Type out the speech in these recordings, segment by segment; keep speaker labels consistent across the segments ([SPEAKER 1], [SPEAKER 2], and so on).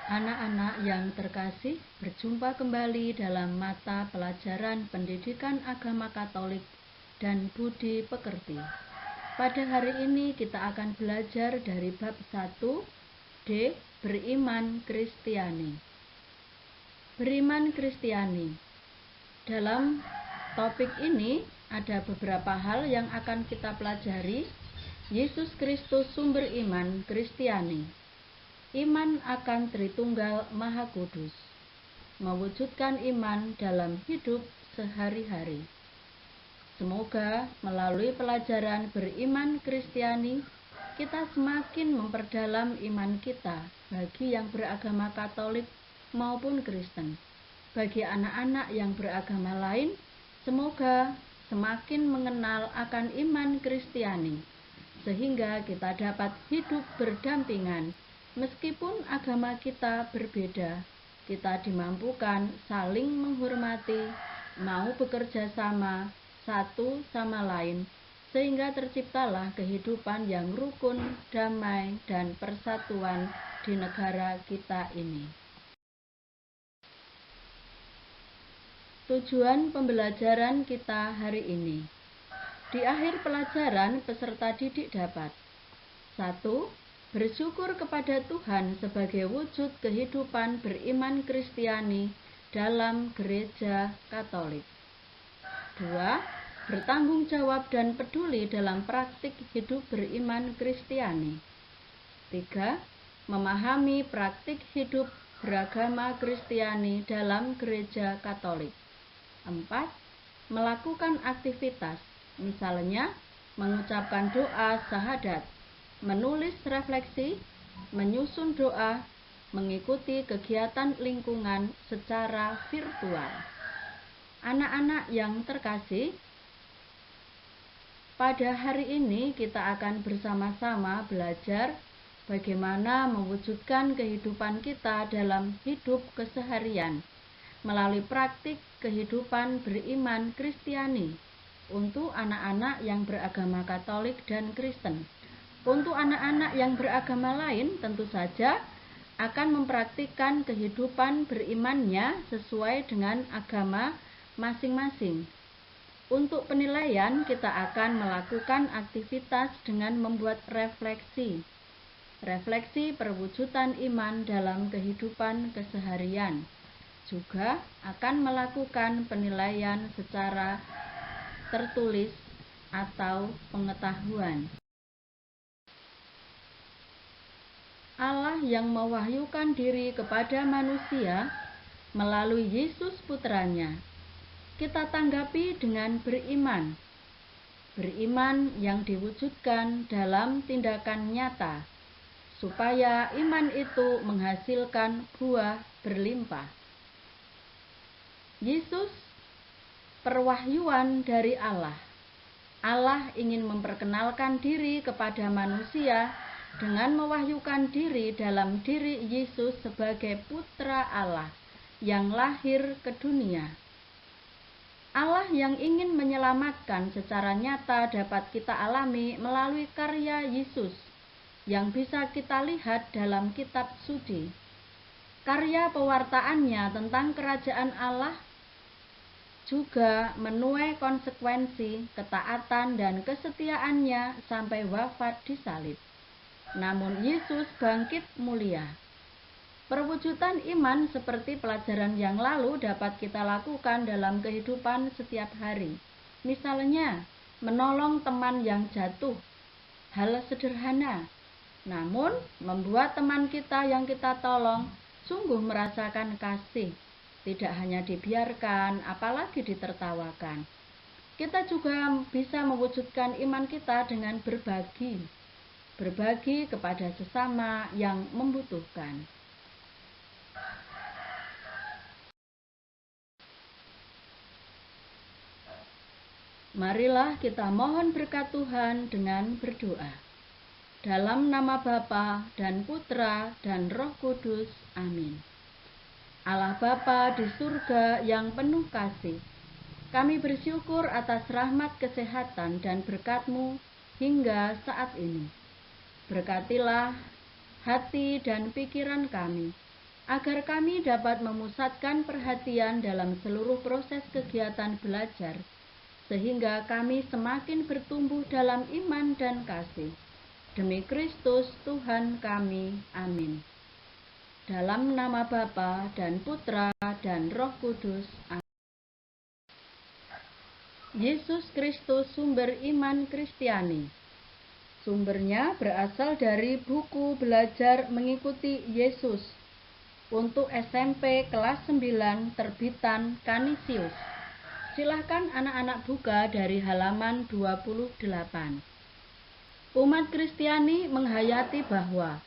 [SPEAKER 1] Anak-anak yang terkasih, berjumpa kembali dalam mata pelajaran pendidikan agama Katolik dan budi pekerti. Pada hari ini kita akan belajar dari bab 1D, beriman Kristiani. Beriman Kristiani. Dalam topik ini ada beberapa hal yang akan kita pelajari. Yesus Kristus sumber iman Kristiani. Iman akan Tritunggal Maha Kudus, mewujudkan iman dalam hidup sehari-hari. Semoga melalui pelajaran beriman Kristiani, kita semakin memperdalam iman kita bagi yang beragama Katolik maupun Kristen. Bagi anak-anak yang beragama lain, semoga semakin mengenal akan iman Kristiani, sehingga kita dapat hidup berdampingan. Meskipun agama kita berbeda, kita dimampukan saling menghormati, mau bekerja sama satu sama lain, sehingga terciptalah kehidupan yang rukun, damai, dan persatuan di negara kita ini. Tujuan pembelajaran kita hari ini. Di akhir pelajaran, peserta didik dapat 1. Bersyukur kepada Tuhan sebagai wujud kehidupan beriman Kristiani dalam Gereja Katolik. 2. Bertanggung jawab dan peduli dalam praktik hidup beriman Kristiani. 3. Memahami praktik hidup beragama Kristiani dalam Gereja Katolik. 4. Melakukan aktivitas, misalnya mengucapkan doa syahadat, menulis refleksi, menyusun doa, mengikuti kegiatan lingkungan secara virtual. Anak-anak yang terkasih, pada hari ini kita akan bersama-sama belajar bagaimana mewujudkan kehidupan kita dalam hidup keseharian melalui praktik kehidupan beriman Kristiani untuk anak-anak yang beragama Katolik dan Kristen. Untuk anak-anak yang beragama lain tentu saja akan mempraktikkan kehidupan berimannya sesuai dengan agama masing-masing. Untuk penilaian kita akan melakukan aktivitas dengan membuat refleksi. Refleksi perwujudan iman dalam kehidupan keseharian. Juga akan melakukan penilaian secara tertulis atau pengetahuan. Allah yang mewahyukan diri kepada manusia melalui Yesus Putranya, kita tanggapi dengan beriman. Beriman yang diwujudkan dalam tindakan nyata, supaya iman itu menghasilkan buah berlimpah. Yesus, perwahyuan dari Allah. Allah ingin memperkenalkan diri kepada manusia dengan mewahyukan diri dalam diri Yesus sebagai Putra Allah yang lahir ke dunia. Allah yang ingin menyelamatkan secara nyata dapat kita alami melalui karya Yesus yang bisa kita lihat dalam kitab suci. Karya pewartaannya tentang kerajaan Allah juga menuai konsekuensi ketaatan dan kesetiaannya sampai wafat di salib. Namun Yesus bangkit mulia. Perwujudan iman seperti pelajaran yang lalu dapat kita lakukan dalam kehidupan setiap hari. Misalnya, menolong teman yang jatuh. Hal sederhana, namun membuat teman kita yang kita tolong sungguh merasakan kasih. Tidak hanya dibiarkan, apalagi ditertawakan. Kita juga bisa mewujudkan iman kita dengan berbagi kepada sesama yang membutuhkan. Marilah kita mohon berkat Tuhan dengan berdoa. Dalam nama Bapa dan Putra dan Roh Kudus. Amin. Allah Bapa di surga yang penuh kasih, kami bersyukur atas rahmat kesehatan dan berkat-Mu hingga saat ini. Berkatilah hati dan pikiran kami, agar kami dapat memusatkan perhatian dalam seluruh proses kegiatan belajar, sehingga kami semakin bertumbuh dalam iman dan kasih. Demi Kristus Tuhan kami. Amin. Dalam nama Bapa dan Putra dan Roh Kudus. Amin. Yesus Kristus sumber iman Kristiani. Sumbernya berasal dari buku Belajar Mengikuti Yesus untuk SMP kelas 9 terbitan Canisius. Silahkan anak-anak buka dari halaman 28. Umat Kristiani menghayati bahwa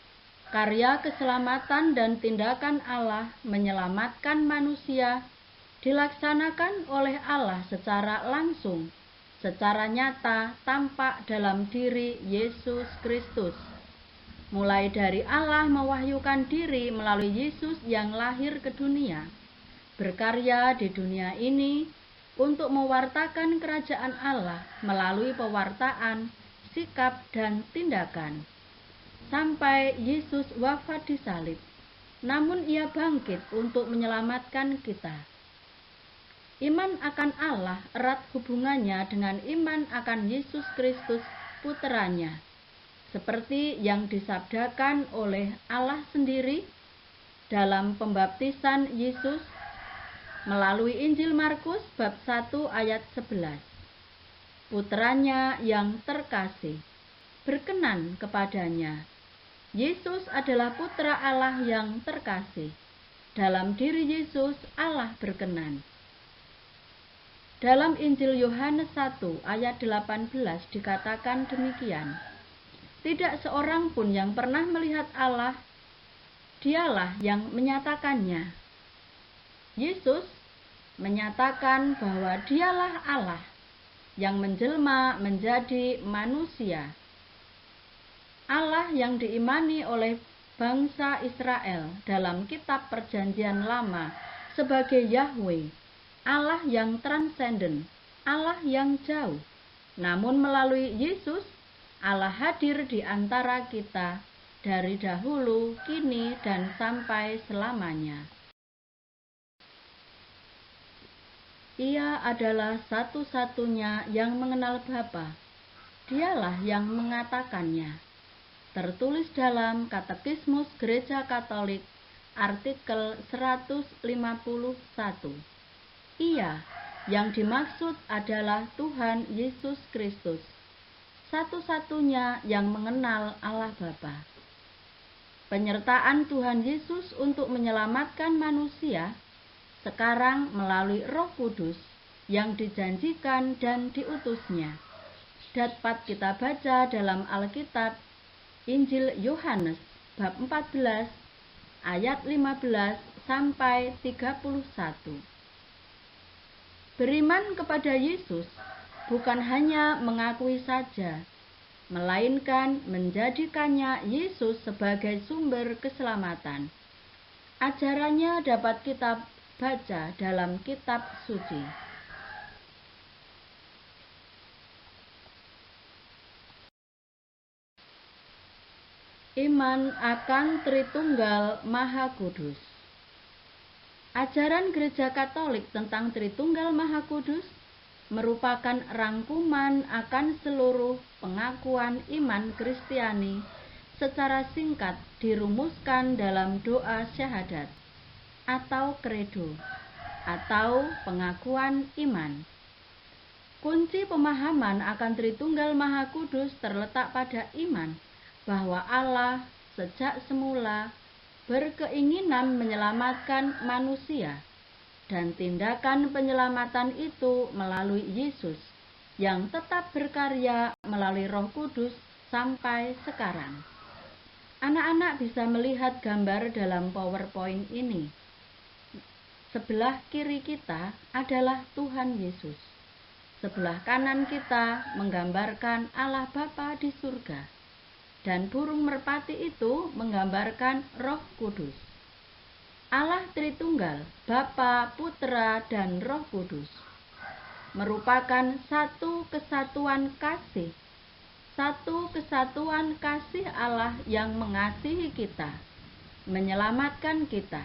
[SPEAKER 1] karya keselamatan dan tindakan Allah menyelamatkan manusia dilaksanakan oleh Allah secara langsung, secara nyata tampak dalam diri Yesus Kristus. Mulai dari Allah mewahyukan diri melalui Yesus yang lahir ke dunia, berkarya di dunia ini untuk mewartakan kerajaan Allah melalui pewartaan, sikap, dan tindakan. Sampai Yesus wafat di salib, namun ia bangkit untuk menyelamatkan kita. Iman akan Allah erat hubungannya dengan iman akan Yesus Kristus puteranya, seperti yang disabdakan oleh Allah sendiri dalam pembaptisan Yesus melalui Injil Markus bab 1 ayat 11. Puteranya yang terkasih berkenan kepadanya. Yesus adalah putra Allah yang terkasih. Dalam diri Yesus Allah berkenan. Dalam Injil Yohanes 1 ayat 18 dikatakan demikian. Tidak seorang pun yang pernah melihat Allah, dialah yang menyatakannya. Yesus menyatakan bahwa dialah Allah yang menjelma menjadi manusia. Allah yang diimani oleh bangsa Israel dalam kitab Perjanjian Lama sebagai Yahweh, Allah yang transenden, Allah yang jauh. Namun melalui Yesus, Allah hadir di antara kita dari dahulu, kini, dan sampai selamanya. Ia adalah satu-satunya yang mengenal Bapa. Dialah yang mengatakannya. Tertulis dalam Katekismus Gereja Katolik, artikel 151. Ia yang dimaksud adalah Tuhan Yesus Kristus, satu-satunya yang mengenal Allah Bapa. Penyertaan Tuhan Yesus untuk menyelamatkan manusia sekarang melalui Roh Kudus yang dijanjikan dan diutusnya. Dapat kita baca dalam Alkitab Injil Yohanes bab 14 ayat 15 sampai 31. Beriman kepada Yesus bukan hanya mengakui saja, melainkan menjadikannya Yesus sebagai sumber keselamatan. Ajarannya dapat kita baca dalam kitab suci. Iman akan Tritunggal Maha Kudus. Ajaran Gereja Katolik tentang Tritunggal Maha Kudus merupakan rangkuman akan seluruh pengakuan iman Kristiani secara singkat dirumuskan dalam doa syahadat atau kredo atau pengakuan iman. Kunci pemahaman akan Tritunggal Maha Kudus terletak pada iman bahwa Allah sejak semula berkeinginan menyelamatkan manusia, dan tindakan penyelamatan itu melalui Yesus yang tetap berkarya melalui Roh Kudus sampai sekarang. Anak-anak bisa melihat gambar dalam PowerPoint ini. Sebelah kiri kita adalah Tuhan Yesus. Sebelah kanan kita menggambarkan Allah Bapa di surga. Dan burung merpati itu menggambarkan Roh Kudus. Allah Tritunggal, Bapa, Putra, dan Roh Kudus merupakan satu kesatuan kasih. Satu kesatuan kasih Allah yang mengasihi kita. menyelamatkan kita.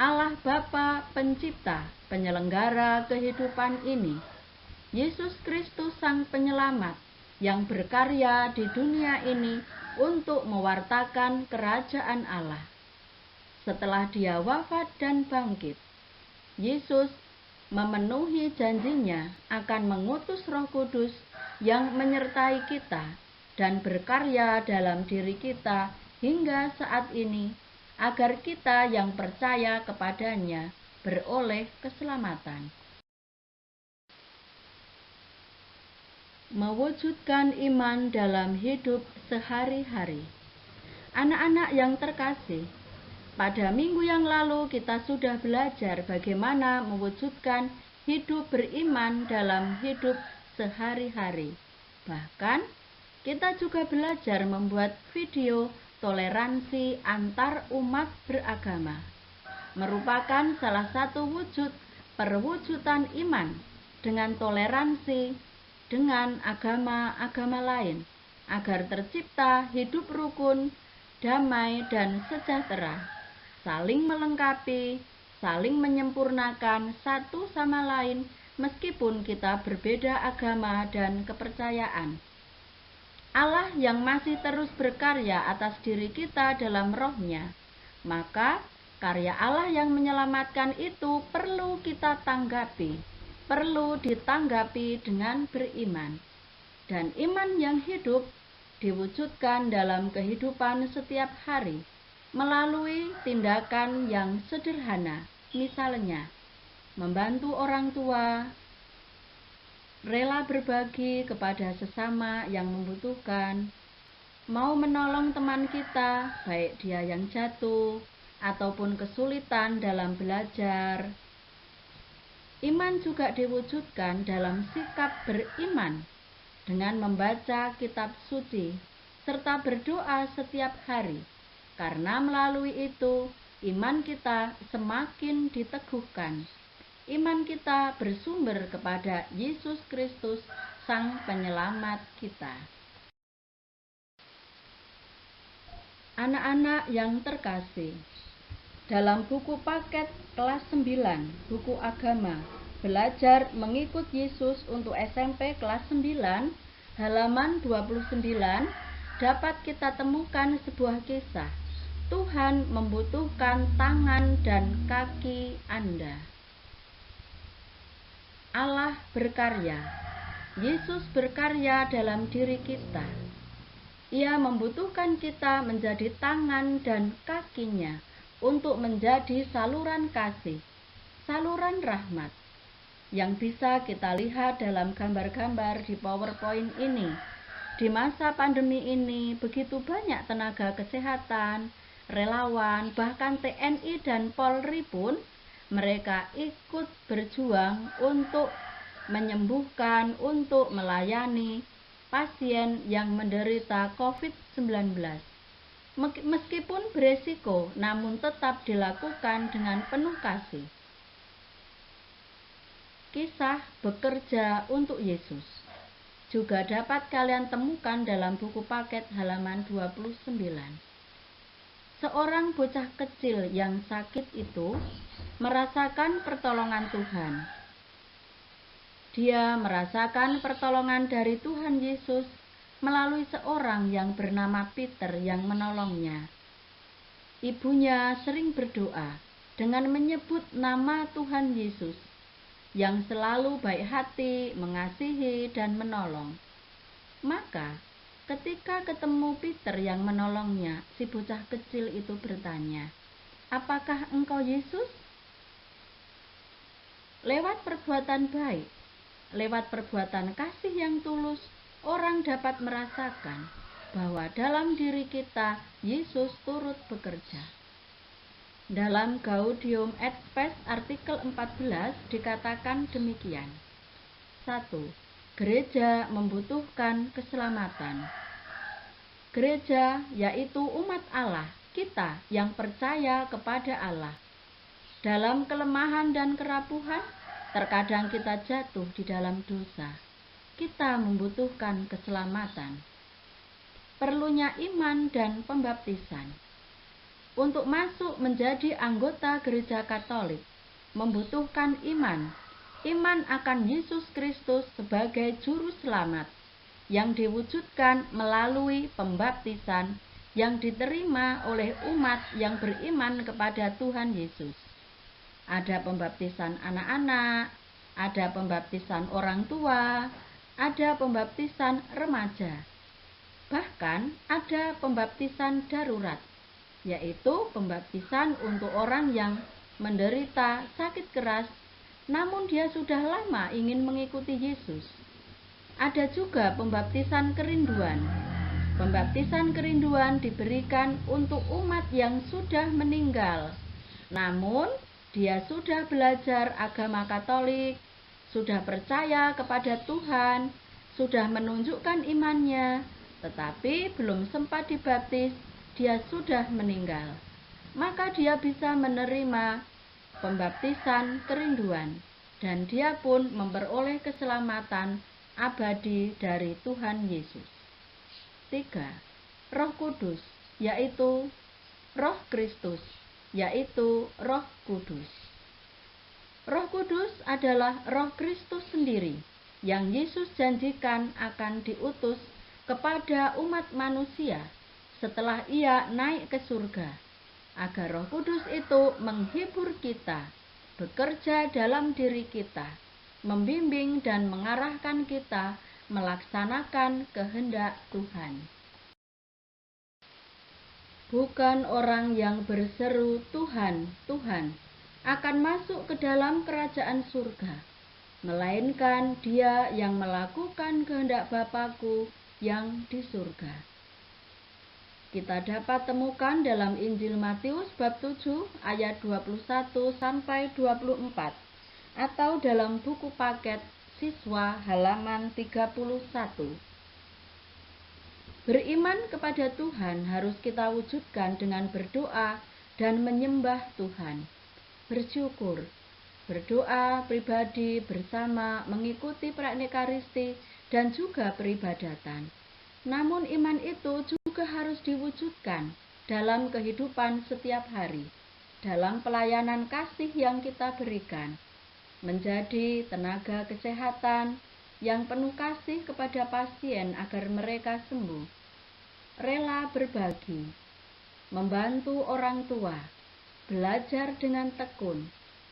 [SPEAKER 1] Allah Bapa Pencipta, penyelenggara kehidupan ini. Yesus Kristus Sang Penyelamat yang berkarya di dunia ini untuk mewartakan kerajaan Allah. Setelah Dia wafat dan bangkit, Yesus memenuhi janjinya akan mengutus Roh Kudus yang menyertai kita dan berkarya dalam diri kita hingga saat ini, agar kita yang percaya kepadanya beroleh keselamatan. Mewujudkan iman dalam hidup sehari-hari. Anak-anak yang terkasih, pada minggu yang lalu kita sudah belajar bagaimana mewujudkan hidup beriman dalam hidup sehari-hari. Bahkan, kita juga belajar membuat video toleransi antar umat beragama. Merupakan salah satu wujud perwujudan iman dengan toleransi dengan agama-agama lain, agar tercipta hidup rukun, damai, dan sejahtera, saling melengkapi, saling menyempurnakan satu sama lain, meskipun kita berbeda agama dan kepercayaan. Allah yang masih terus berkarya atas diri kita dalam rohnya, maka karya Allah yang menyelamatkan itu perlu kita tanggapi, perlu ditanggapi dengan beriman. Dan iman yang hidup diwujudkan dalam kehidupan setiap hari melalui tindakan yang sederhana, misalnya membantu orang tua, rela berbagi kepada sesama yang membutuhkan, mau menolong teman kita, baik dia yang jatuh ataupun kesulitan dalam belajar. Iman juga diwujudkan dalam sikap beriman dengan membaca kitab suci serta berdoa setiap hari, karena melalui itu iman kita semakin diteguhkan. Iman kita bersumber kepada Yesus Kristus, Sang Penyelamat kita. Anak-anak yang terkasih, dalam buku paket kelas 9, buku agama, belajar mengikut Yesus untuk SMP kelas 9, halaman 29, dapat kita temukan sebuah kisah. Tuhan membutuhkan tangan dan kaki Anda. Allah berkarya. Yesus berkarya dalam diri kita. Ia membutuhkan kita menjadi tangan dan kakinya untuk menjadi saluran kasih, saluran rahmat, yang bisa kita lihat dalam gambar-gambar di PowerPoint ini. Di masa pandemi ini, begitu banyak tenaga kesehatan, relawan, bahkan TNI dan Polri pun, mereka ikut berjuang untuk menyembuhkan, untuk melayani pasien yang menderita COVID-19. Meskipun beresiko, namun tetap dilakukan dengan penuh kasih. Kisah bekerja untuk Yesus juga dapat kalian temukan dalam buku paket halaman 29. Seorang bocah kecil yang sakit itu merasakan pertolongan Tuhan. Dia merasakan pertolongan dari Tuhan Yesus melalui seorang yang bernama Peter yang menolongnya. Ibunya sering berdoa dengan menyebut nama Tuhan Yesus yang selalu baik hati, mengasihi, dan menolong. Maka, ketika ketemu Peter yang menolongnya, si bocah kecil itu bertanya, "Apakah engkau Yesus?" Lewat perbuatan baik, lewat perbuatan kasih yang tulus, orang dapat merasakan bahwa dalam diri kita Yesus turut bekerja. Dalam Gaudium et Spes artikel 14 dikatakan demikian. 1. Gereja membutuhkan keselamatan. Gereja yaitu umat Allah, kita yang percaya kepada Allah. Dalam kelemahan dan kerapuhan, terkadang kita jatuh di dalam dosa. Kita membutuhkan keselamatan. Perlunya iman dan pembaptisan. untuk masuk menjadi anggota gereja Katolik membutuhkan iman. Iman akan Yesus Kristus sebagai juru selamat yang diwujudkan melalui pembaptisan yang diterima oleh umat yang beriman kepada Tuhan Yesus. Ada pembaptisan anak-anak, ada pembaptisan orang tua, ada pembaptisan remaja. Bahkan ada pembaptisan darurat, yaitu pembaptisan untuk orang yang menderita sakit keras namun dia sudah lama ingin mengikuti Yesus. Ada juga pembaptisan kerinduan. Pembaptisan kerinduan diberikan untuk umat yang sudah meninggal, namun dia sudah belajar agama Katolik, sudah percaya kepada Tuhan, sudah menunjukkan imannya, tetapi belum sempat dibaptis, dia sudah meninggal. Maka dia bisa menerima pembaptisan kerinduan, dan dia pun memperoleh keselamatan abadi dari Tuhan Yesus. 3. Roh Kudus, yaitu Roh Kristus, yaitu Roh Kudus. Roh Kudus adalah Roh Kristus sendiri yang Yesus janjikan akan diutus kepada umat manusia setelah ia naik ke surga, agar Roh Kudus itu menghibur kita, bekerja dalam diri kita, membimbing dan mengarahkan kita melaksanakan kehendak Tuhan. Bukan orang yang berseru Tuhan, Tuhan akan masuk ke dalam kerajaan surga, melainkan dia yang melakukan kehendak Bapa-Ku yang di surga. Kita dapat temukan dalam Injil Matius bab 7 ayat 21 sampai 24 atau dalam buku paket siswa halaman 31. Beriman kepada Tuhan harus kita wujudkan dengan berdoa dan menyembah Tuhan. Bersyukur, berdoa pribadi bersama mengikuti praktik Ekaristi dan juga peribadatan. Namun iman itu juga harus diwujudkan dalam kehidupan setiap hari, dalam pelayanan kasih yang kita berikan, menjadi tenaga kesehatan yang penuh kasih kepada pasien agar mereka sembuh, rela berbagi, membantu orang tua, belajar dengan tekun,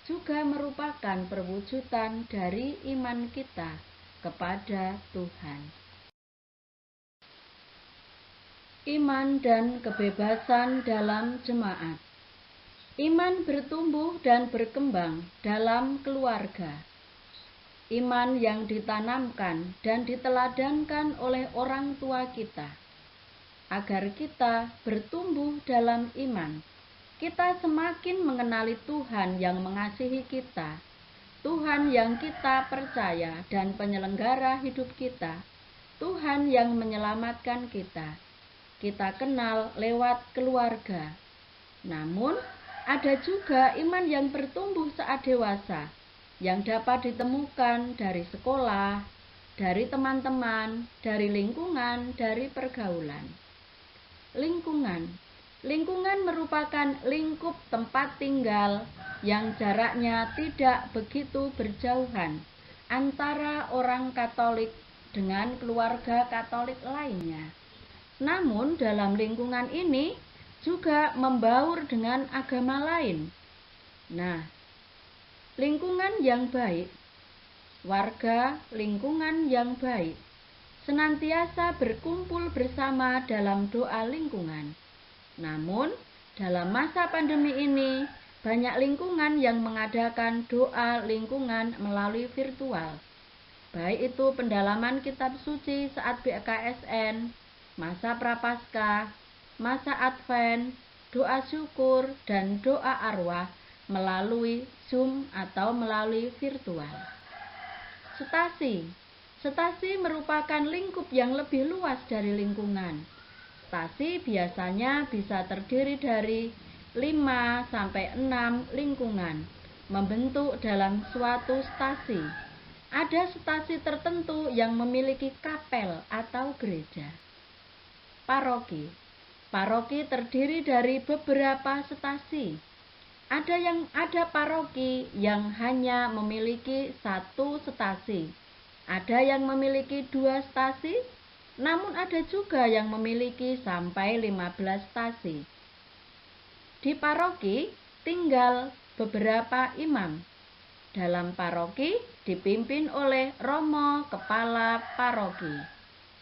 [SPEAKER 1] juga merupakan perwujudan dari iman kita kepada Tuhan. Iman dan kebebasan dalam jemaat. Iman bertumbuh dan berkembang dalam keluarga. Iman yang ditanamkan dan diteladankan oleh orang tua kita. Agar kita bertumbuh dalam iman, kita semakin mengenali Tuhan yang mengasihi kita, Tuhan yang kita percaya dan penyelenggara hidup kita, Tuhan yang menyelamatkan kita. Kita kenal lewat keluarga. Namun, ada juga iman yang bertumbuh saat dewasa, yang dapat ditemukan dari sekolah, dari teman-teman, dari lingkungan, dari pergaulan. Lingkungan merupakan lingkup tempat tinggal yang jaraknya tidak begitu berjauhan antara orang Katolik dengan keluarga Katolik lainnya. Namun dalam lingkungan ini juga membaur dengan agama lain. Nah, lingkungan yang baik, warga lingkungan yang baik, senantiasa berkumpul bersama dalam doa lingkungan. Namun, dalam masa pandemi ini, banyak lingkungan yang mengadakan doa lingkungan melalui virtual. Baik itu pendalaman kitab suci saat BKSN, masa Prapaskah, masa Advent, doa syukur, dan doa arwah melalui Zoom atau melalui virtual. Stasi merupakan lingkup yang lebih luas dari lingkungan. Stasi biasanya bisa terdiri dari 5-6 lingkungan, membentuk dalam suatu stasi. Ada stasi tertentu yang memiliki kapel atau gereja. Paroki. Paroki terdiri dari beberapa stasi. Ada paroki yang hanya memiliki satu stasi. Ada yang memiliki 2 stasi, namun ada juga yang memiliki sampai 15 stasi. Di paroki tinggal beberapa imam. Dalam paroki dipimpin oleh romo kepala paroki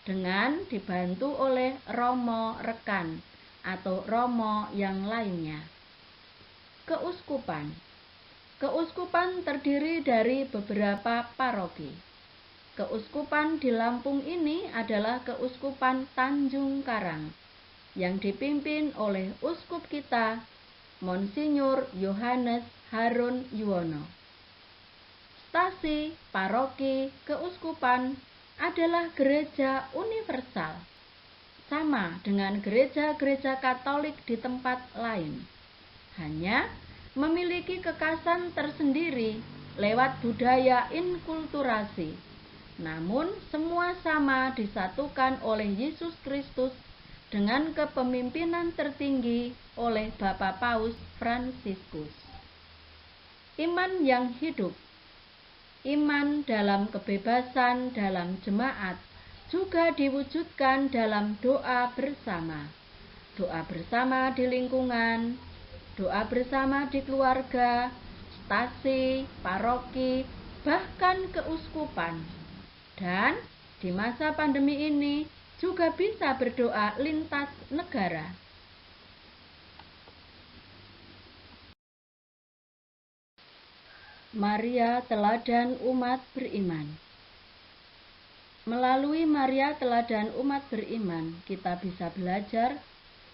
[SPEAKER 1] dengan dibantu oleh romo rekan atau romo yang lainnya. Keuskupan terdiri dari beberapa paroki. Keuskupan di Lampung ini adalah Keuskupan Tanjung Karang yang dipimpin oleh uskup kita, Monsinyur Yohanes Harun Yuwono. Stasi paroki keuskupan adalah gereja universal, sama dengan gereja-gereja Katolik di tempat lain. Hanya memiliki kekhasan tersendiri lewat budaya inkulturasi. Namun semua sama disatukan oleh Yesus Kristus dengan kepemimpinan tertinggi oleh Bapak Paus Fransiskus. Iman yang hidup. Iman dalam kebebasan dalam jemaat juga diwujudkan dalam doa bersama. Doa bersama di lingkungan, doa bersama di keluarga, stasi, paroki, bahkan keuskupan. Dan di masa pandemi ini juga bisa berdoa lintas negara. Maria teladan umat beriman. Melalui Maria teladan umat beriman, kita bisa belajar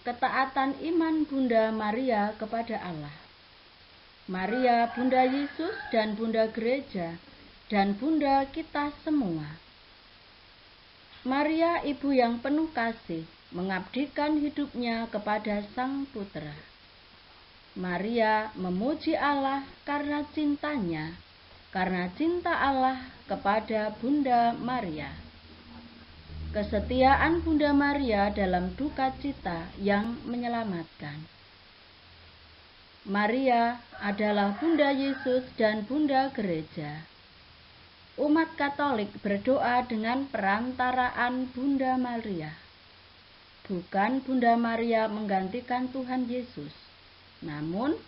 [SPEAKER 1] ketaatan iman Bunda Maria kepada Allah. Maria, Bunda Yesus dan Bunda Gereja, dan Bunda kita semua. Maria, ibu yang penuh kasih, mengabdikan hidupnya kepada Sang Putra. Maria memuji Allah karena cintanya, karena cinta Allah kepada Bunda Maria. Kesetiaan Bunda Maria dalam duka cita yang menyelamatkan. Maria adalah Bunda Yesus dan Bunda Gereja. Umat Katolik berdoa dengan perantaraan Bunda Maria. Bukan Bunda Maria menggantikan Tuhan Yesus, namun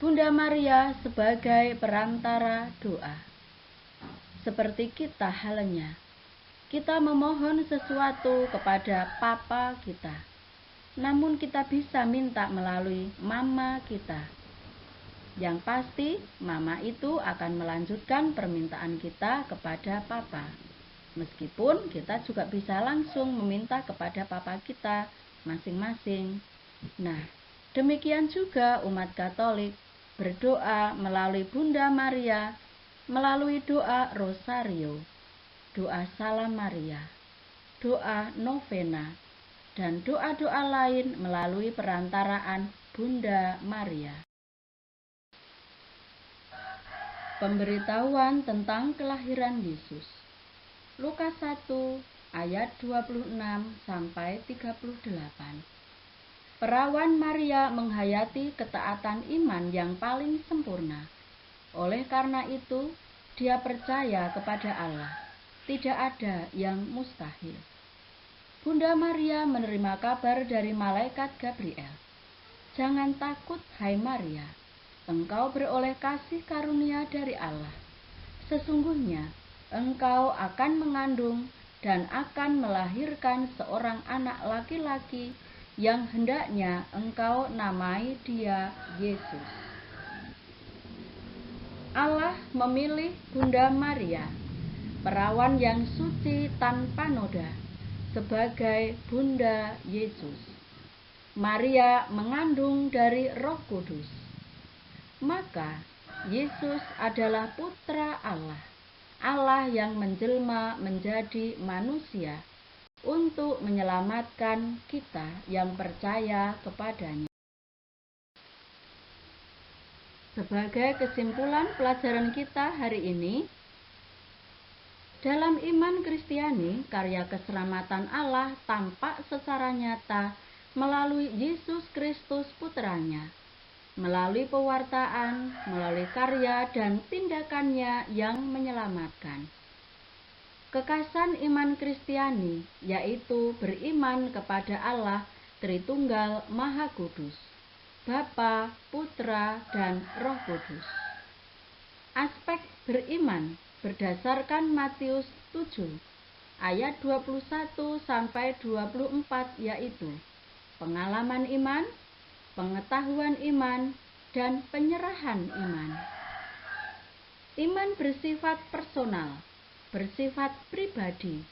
[SPEAKER 1] Bunda Maria sebagai perantara doa. Seperti kita halnya, kita memohon sesuatu kepada Papa kita, namun kita bisa minta melalui Mama kita. Yang pasti, Mama itu akan melanjutkan permintaan kita kepada Papa. Meskipun kita juga bisa langsung meminta kepada Papa kita masing-masing. Nah, demikian juga umat Katolik berdoa melalui Bunda Maria, melalui doa Rosario, doa Salam Maria, doa Novena, dan doa-doa lain melalui perantaraan Bunda Maria. Pemberitahuan tentang kelahiran Yesus. Lukas 1 ayat 26 sampai 38. Perawan Maria menghayati ketaatan iman yang paling sempurna. Oleh karena itu, dia percaya kepada Allah. Tidak ada yang mustahil. Bunda Maria menerima kabar dari malaikat Gabriel. Jangan takut, hai Maria. Engkau beroleh kasih karunia dari Allah. Sesungguhnya, engkau akan mengandung dan akan melahirkan seorang anak laki-laki yang hendaknya engkau namai dia Yesus. Allah memilih Bunda Maria, perawan yang suci tanpa noda, sebagai Bunda Yesus. Maria mengandung dari Roh Kudus. Maka Yesus adalah putra Allah, Allah yang menjelma menjadi manusia untuk menyelamatkan kita yang percaya kepadanya. Sebagai kesimpulan pelajaran kita hari ini, dalam iman Kristiani, karya keselamatan Allah tampak secara nyata melalui Yesus Kristus putranya, melalui pewartaan, melalui karya dan tindakannya yang menyelamatkan. Kekasan iman Kristiani yaitu beriman kepada Allah Tritunggal Maha Kudus, Bapa, Putra, dan Roh Kudus. Aspek beriman berdasarkan Matius 7 ayat 21 sampai 24 yaitu pengalaman iman, pengetahuan iman, dan penyerahan iman. Iman bersifat personal, bersifat pribadi,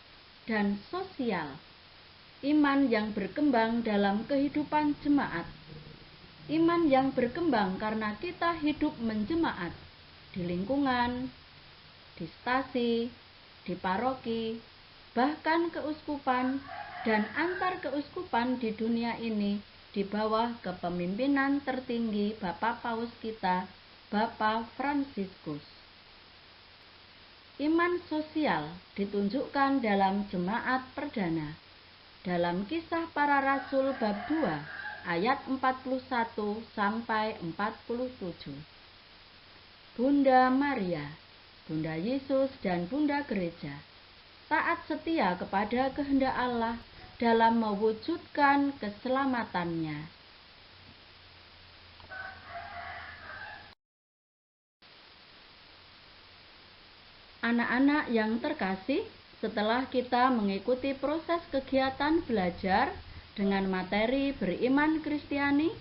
[SPEAKER 1] dan sosial. Iman yang berkembang dalam kehidupan jemaat. Iman yang berkembang karena kita hidup menjemaat di lingkungan, di stasi, di paroki, bahkan keuskupan dan antar keuskupan di dunia ini di bawah kepemimpinan tertinggi Bapak Paus kita, Bapak Fransiskus. Iman sosial ditunjukkan dalam jemaat perdana, dalam Kisah Para Rasul bab 2 ayat 41 sampai 47. Bunda Maria, Bunda Yesus dan Bunda Gereja taat setia kepada kehendak Allah dalam mewujudkan keselamatannya. Anak-anak yang terkasih, setelah kita mengikuti proses kegiatan belajar dengan materi beriman Kristiani,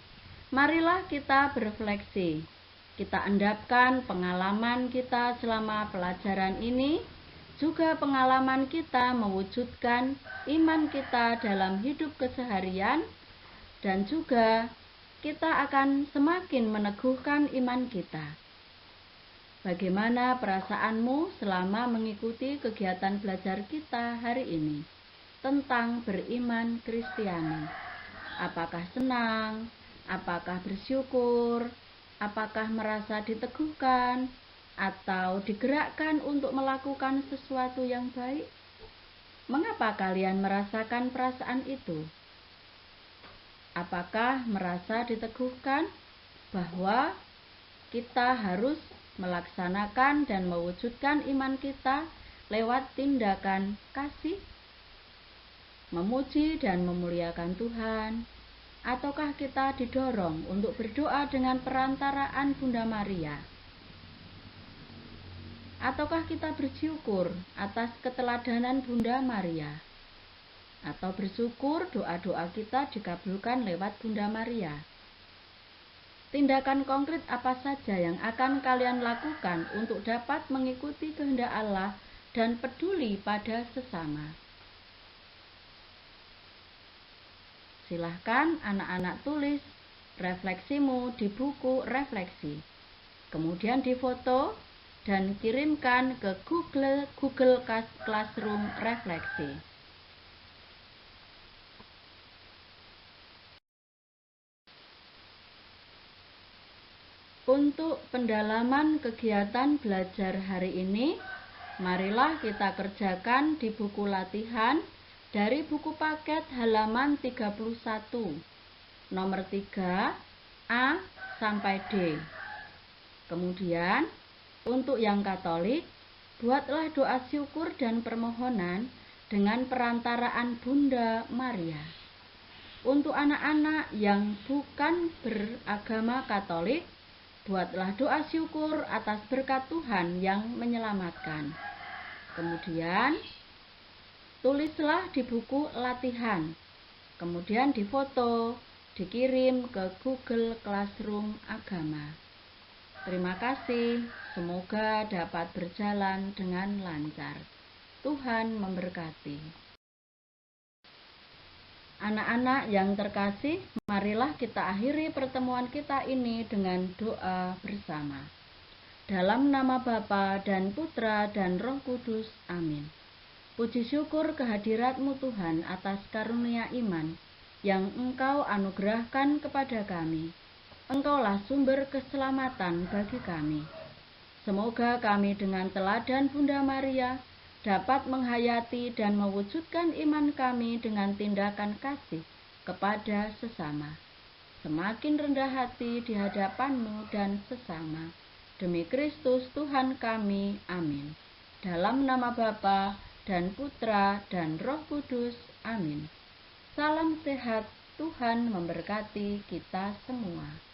[SPEAKER 1] marilah kita berefleksi. Kita endapkan pengalaman kita selama pelajaran ini, juga pengalaman kita mewujudkan iman kita dalam hidup keseharian, dan juga kita akan semakin meneguhkan iman kita. Bagaimana perasaanmu selama mengikuti kegiatan belajar kita hari ini tentang beriman Kristiani? Apakah senang? Apakah bersyukur? Apakah merasa diteguhkan? Atau digerakkan untuk melakukan sesuatu yang baik? Mengapa kalian merasakan perasaan itu? Apakah merasa diteguhkan bahwa kita harus melaksanakan dan mewujudkan iman kita lewat tindakan kasih, memuji dan memuliakan Tuhan? Ataukah kita didorong untuk berdoa dengan perantaraan Bunda Maria? Ataukah kita bersyukur atas keteladanan Bunda Maria? Atau bersyukur doa-doa kita dikabulkan lewat Bunda Maria? Tindakan konkret apa saja yang akan kalian lakukan untuk dapat mengikuti kehendak Allah dan peduli pada sesama? Silahkan anak-anak tulis refleksimu di buku refleksi. Kemudian difoto dan kirimkan ke Google Classroom refleksi. Untuk pendalaman kegiatan belajar hari ini, marilah kita kerjakan di buku latihan dari buku paket halaman 31, nomor 3, A sampai D. Kemudian, untuk yang Katolik, buatlah doa syukur dan permohonan dengan perantaraan Bunda Maria. Untuk anak-anak yang bukan beragama Katolik, buatlah doa syukur atas berkat Tuhan yang menyelamatkan. Kemudian, tulislah di buku latihan. Kemudian difoto, dikirim ke Google Classroom Agama. Terima kasih, semoga dapat berjalan dengan lancar. Tuhan memberkati. Anak-anak yang terkasih, marilah kita akhiri pertemuan kita ini dengan doa bersama. Dalam nama Bapa dan Putra dan Roh Kudus, amin. Puji syukur kehadirat-Mu Tuhan atas karunia iman yang Engkau anugerahkan kepada kami. Engkaulah sumber keselamatan bagi kami. Semoga kami dengan teladan Bunda Maria dapat menghayati dan mewujudkan iman kami dengan tindakan kasih kepada sesama. Semakin rendah hati di hadapan-Mu dan sesama. Demi Kristus Tuhan kami. Amin. Dalam nama Bapa dan Putra dan Roh Kudus. Amin. Salam sehat, Tuhan memberkati kita semua.